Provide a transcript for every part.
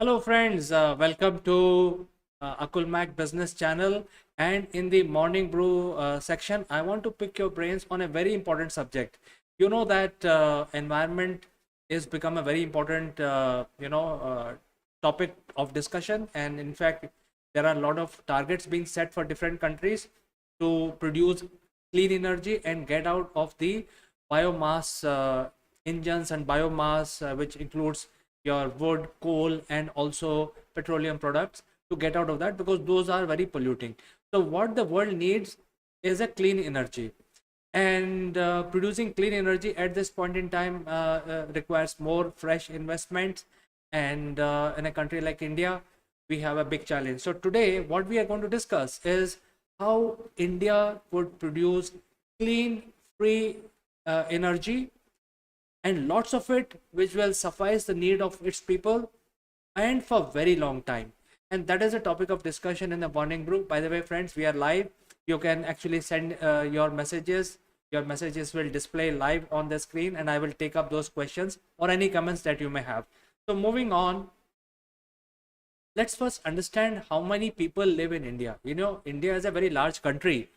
Hello, friends. Welcome to AKULMACH Business Channel. And in the morning brew section, I want to pick your brains on a very important subject. You know that environment is become a very important, topic of discussion. And in fact, there are a lot of targets being set for different countries to produce clean energy and get out of the biomass engines and biomass, which includes your wood, coal, and also petroleum products to get out of that because those are very polluting. So, what the world needs is a clean energy. And producing clean energy at this point in time requires more fresh investments. And in a country like India, we have a big challenge. So, today, what we are going to discuss is how India would produce clean, free energy and lots of it which will suffice the need of its people and for very long time. And that is a topic of discussion in the morning group. By the way, friends, we are live. You can actually send your messages will display live on the screen, and I will take up those questions or any comments that you may have. So moving on, let's first understand how many people live in India. India is a very large country.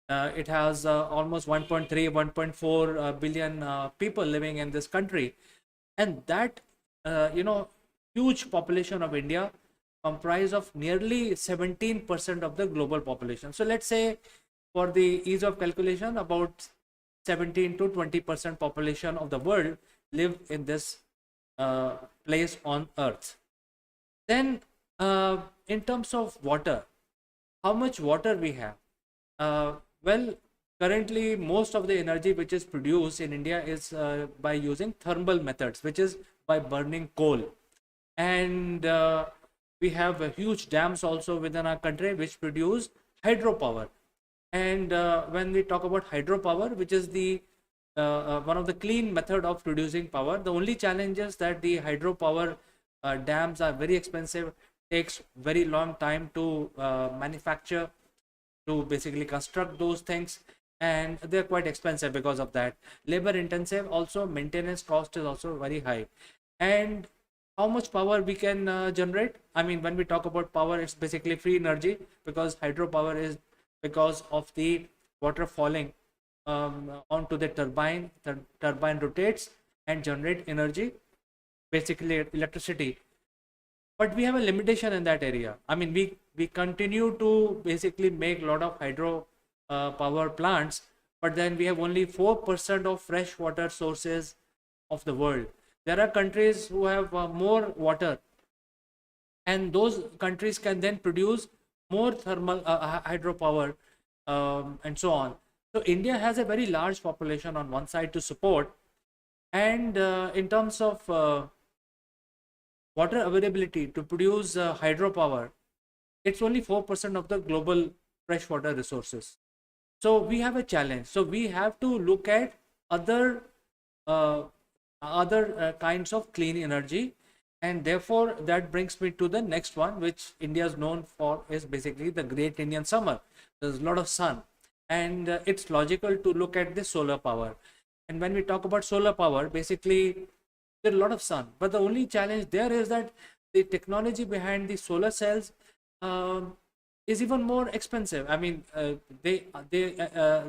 It has almost 1.3, 1.4 billion people living in this country. And that, huge population of India comprise of nearly 17% of the global population. So let's say, for the ease of calculation, about 17 to 20% population of the world live in this place on earth. Then, in terms of water, how much water we have? Uh, well, currently, most of the energy which is produced in India is by using thermal methods, which is by burning coal. And we have huge dams also within our country which produce hydropower. And when we talk about hydropower, which is the one of the clean method of producing power, the only challenge is that the hydropower dams are very expensive, takes very long time to manufacture, to basically construct those things, and they're quite expensive because of that. Labor intensive, also maintenance cost is also very high. And how much power we can generate? I mean, when we talk about power, it's basically free energy, because hydropower is because of the water falling onto the turbine. The turbine rotates and generate energy, basically electricity. But we have a limitation in that area. I mean, we continue to basically make a lot of hydro power plants, but then we have only 4% of fresh water sources of the world. There are countries who have more water, and those countries can then produce more thermal hydropower, and so on. So India has a very large population on one side to support, and in terms of water availability to produce hydropower, it's only 4% of the global freshwater resources. So we have a challenge. So we have to look at other uh, kinds of clean energy, and therefore that brings me to the next one, which India is known for, is basically the Great Indian Summer. There's a lot of sun, and it's logical to look at the solar power. And when we talk about solar power, basically there's a lot of sun, but the only challenge there is that the technology behind the solar cells um, is even more expensive. I mean, they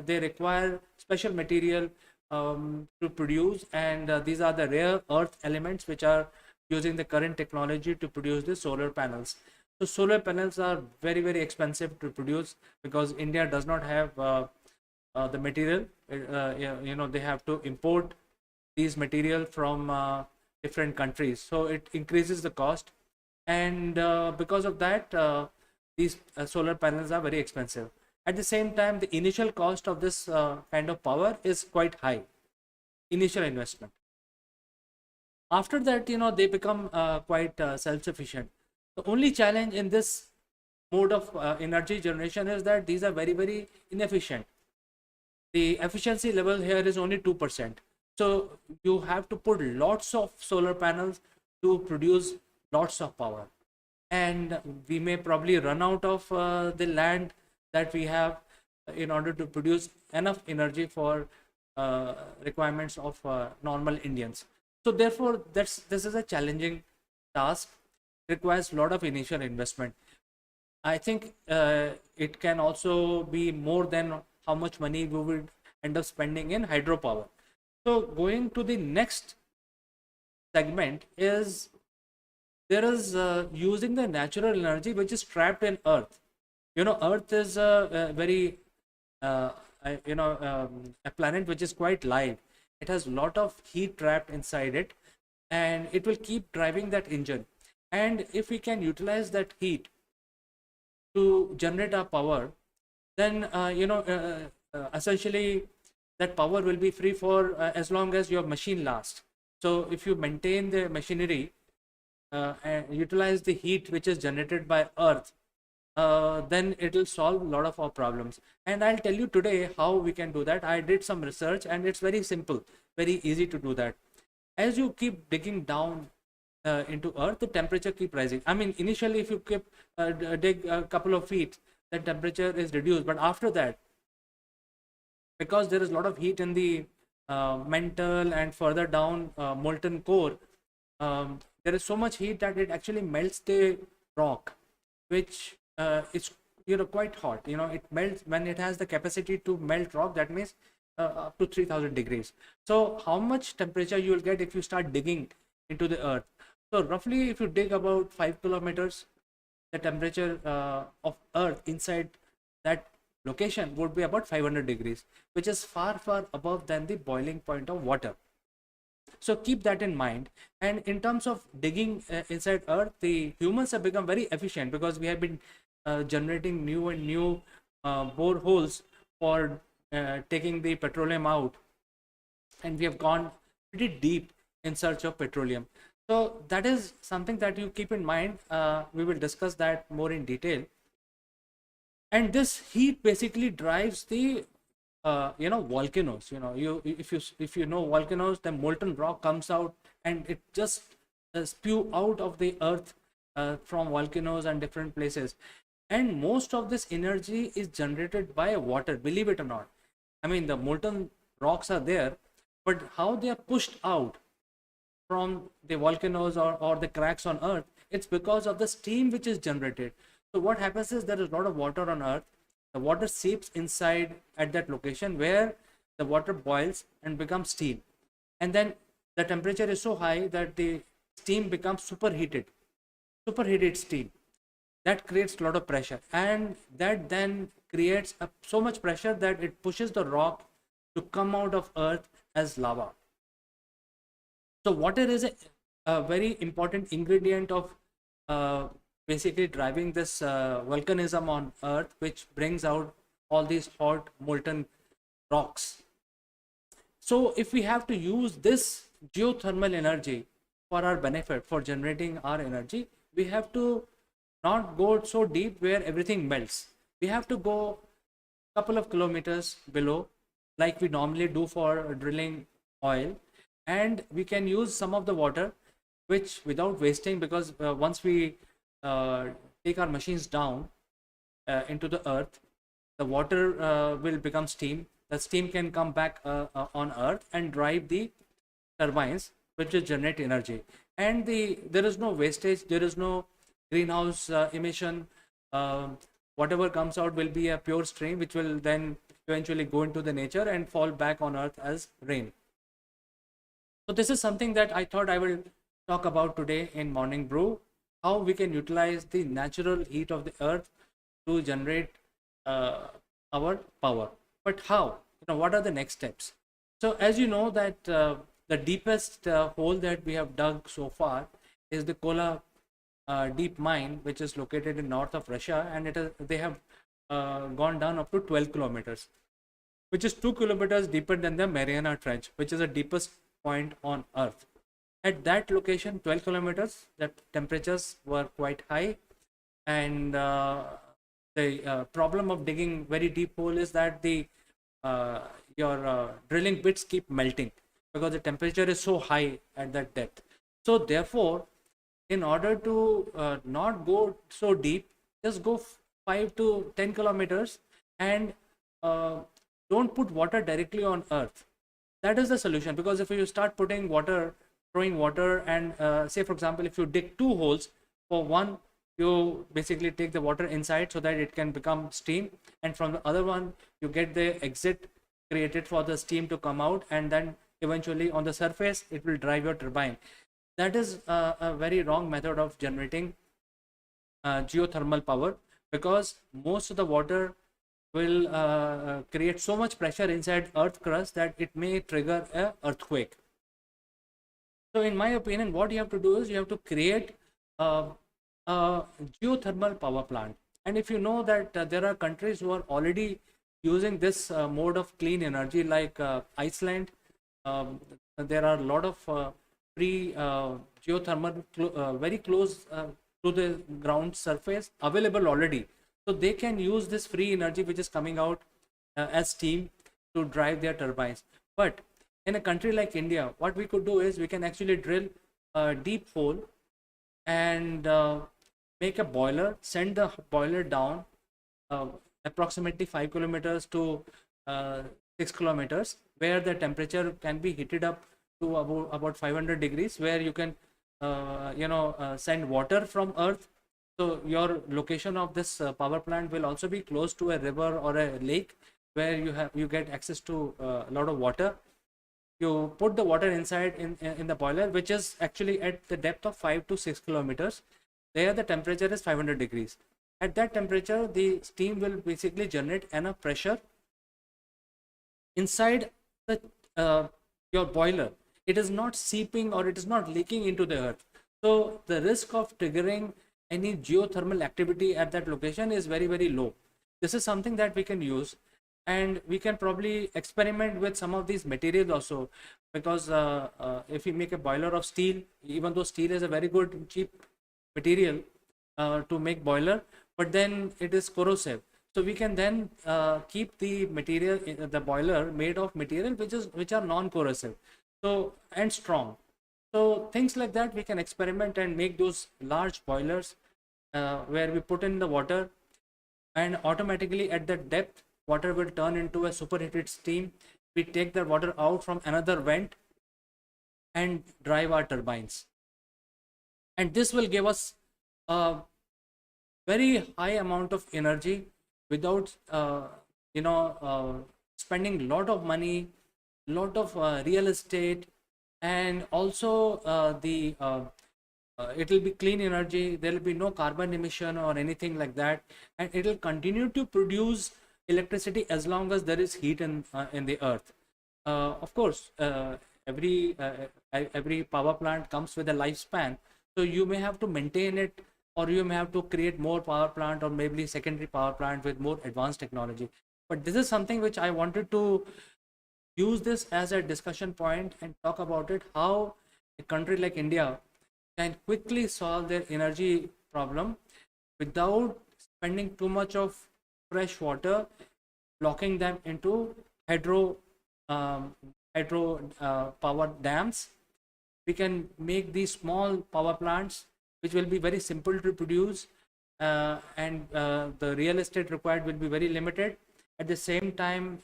require special material to produce, and these are the rare earth elements which are using the current technology to produce the solar panels. So solar panels are very, very expensive to produce because India does not have the material. They have to import these material from different countries, so it increases the cost. And because of that, these solar panels are very expensive. At the same time, the initial cost of this kind of power is quite high, initial investment. After that, they become quite self-sufficient. The only challenge in this mode of energy generation is that these are very, very inefficient. The efficiency level here is only 2%. So you have to put lots of solar panels to produce lots of power. And we may probably run out of the land that we have in order to produce enough energy for requirements of normal Indians. So therefore, this is a challenging task. requires a lot of initial investment. I think it can also be more than how much money we would end up spending in hydropower. So going to the next segment is, there is using the natural energy which is trapped in earth. Earth is a very uh, a planet which is quite live. It has a lot of heat trapped inside it, and it will keep driving that engine. And if we can utilize that heat to generate our power, then essentially that power will be free for as long as your machine lasts. So if you maintain the machinery and utilize the heat which is generated by earth, then it will solve a lot of our problems. And I'll tell you today how we can do that. I did some research and it's very simple, very easy to do that. As you keep digging down into earth, the temperature keep rising. I mean, initially if you keep dig a couple of feet, the temperature is reduced, but after that, because there is a lot of heat in the mantle and further down molten core, there is so much heat that it actually melts the rock, which is quite hot. It melts when it has the capacity to melt rock. That means up to 3000 degrees. So how much temperature you will get if you start digging into the earth? So roughly, if you dig about 5 kilometers, the temperature of earth inside that location would be about 500 degrees, which is far above than the boiling point of water. So keep that in mind. And in terms of digging inside earth, the humans have become very efficient because we have been generating new and new boreholes for taking the petroleum out, and we have gone pretty deep in search of petroleum. So that is something that you keep in mind. We will discuss that more in detail. And this heat basically drives the volcanoes. If you know volcanoes, the molten rock comes out and it just spew out of the earth from volcanoes and different places. And most of this energy is generated by water, believe it or not. I mean, the molten rocks are there, but how they are pushed out from the volcanoes or the cracks on earth, it's because of the steam which is generated. So what happens is, there is a lot of water on earth. The water seeps inside at that location where the water boils and becomes steam, and then the temperature is so high that the steam becomes superheated steam. That creates a lot of pressure, and that then creates so much pressure that it pushes the rock to come out of earth as lava. So water is a very important ingredient of basically driving this volcanism on earth, which brings out all these hot molten rocks. So if we have to use this geothermal energy for our benefit, for generating our energy, we have to not go so deep where everything melts. We have to go a couple of kilometers below, like we normally do for drilling oil, and we can use some of the water, which without wasting, because once we take our machines down into the earth, the water will become steam. The steam can come back on earth and drive the turbines, which will generate energy. And there is no wastage, there is no greenhouse emission. Whatever comes out will be a pure stream, which will then eventually go into the nature and fall back on earth as rain. So this is something that I thought I will talk about today in Morning Brew, how we can utilize the natural heat of the earth to generate our power. But how? What are the next steps? So as you know that the deepest hole that we have dug so far is the Kola deep mine, which is located in north of Russia, and they have gone down up to 12 kilometers, which is 2 kilometers deeper than the Mariana Trench, which is the deepest point on earth. At that location, 12 kilometers, the temperatures were quite high, and the problem of digging very deep hole is that your drilling bits keep melting because the temperature is so high at that depth. So therefore, in order to not go so deep, just go 5 to 10 kilometers and don't put water directly on earth. That is the solution, because if you start putting water, throwing water, and say for example, if you dig 2 holes, For one, you basically take the water inside so that it can become steam, and from the other one you get the exit created for the steam to come out, and then eventually on the surface it will drive your turbine. That is a very wrong method of generating geothermal power, because most of the water will create so much pressure inside earth crust that it may trigger a earthquake. So in my opinion, what you have to do is you have to create a, a geothermal power plant. And if you know that there are countries who are already using this mode of clean energy, like Iceland, there are a lot of free geothermal very close to the ground surface available already. So they can use this free energy which is coming out as steam to drive their turbines. But in a country like India, what we could do is we can actually drill a deep hole and make a boiler, send the boiler down uh, approximately 5 kilometers to 6 kilometers, where the temperature can be heated up to about 500 degrees, where you can send water from earth. So your location of this power plant will also be close to a river or a lake, where you get access to a lot of water. You put the water inside in the boiler, which is actually at the depth of 5 to 6 kilometers. There the temperature is 500 degrees. At that temperature, the steam will basically generate enough pressure inside the your boiler. It is not seeping or it is not leaking into the earth. So the risk of triggering any geothermal activity at that location is very, very low. This is something that we can use, and we can probably experiment with some of these materials also, because if we make a boiler of steel, even though steel is a very good cheap material to make boiler, but then it is corrosive. So we can then keep the material, the boiler made of material which are non-corrosive, so and strong. So things like that we can experiment and make those large boilers where we put in the water, and automatically at that depth water will turn into a superheated steam. We take the water out from another vent and drive our turbines, and this will give us a very high amount of energy without spending a lot of money, lot of real estate, and also it will be clean energy. There will be no carbon emission or anything like that, and it will continue to produce electricity as long as there is heat in the earth. Of course, every power plant comes with a lifespan, so you may have to maintain it, or you may have to create more power plant, or maybe secondary power plant with more advanced technology. But this is something which I wanted to use this as a discussion point and talk about it, how a country like India can quickly solve their energy problem without spending too much of fresh water, blocking them into hydro power dams. We can make these small power plants which will be very simple to produce, and the real estate required will be very limited. At the same time,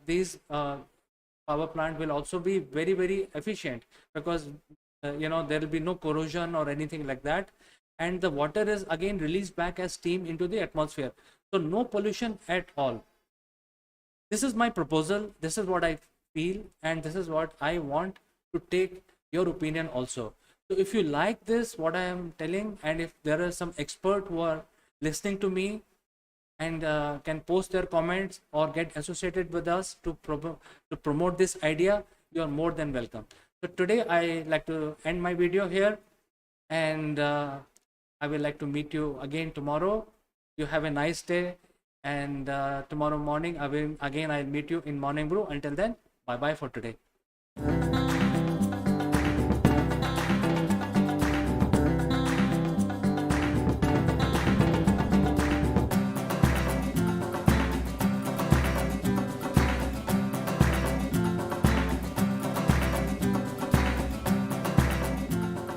these power plant will also be very, very efficient, because there will be no corrosion or anything like that, and the water is again released back as steam into the atmosphere, so no pollution at all. This is my proposal, this is what I feel, and this is what I want to take your opinion also. So if you like this what I am telling, and if there are some expert who are listening to me and can post their comments or get associated with us to promote this idea, you are more than welcome. So today I like to end my video here, and I will like to meet you again tomorrow. You have a nice day, and tomorrow morning I'll meet you in Morning Brew. Until then, bye bye for today.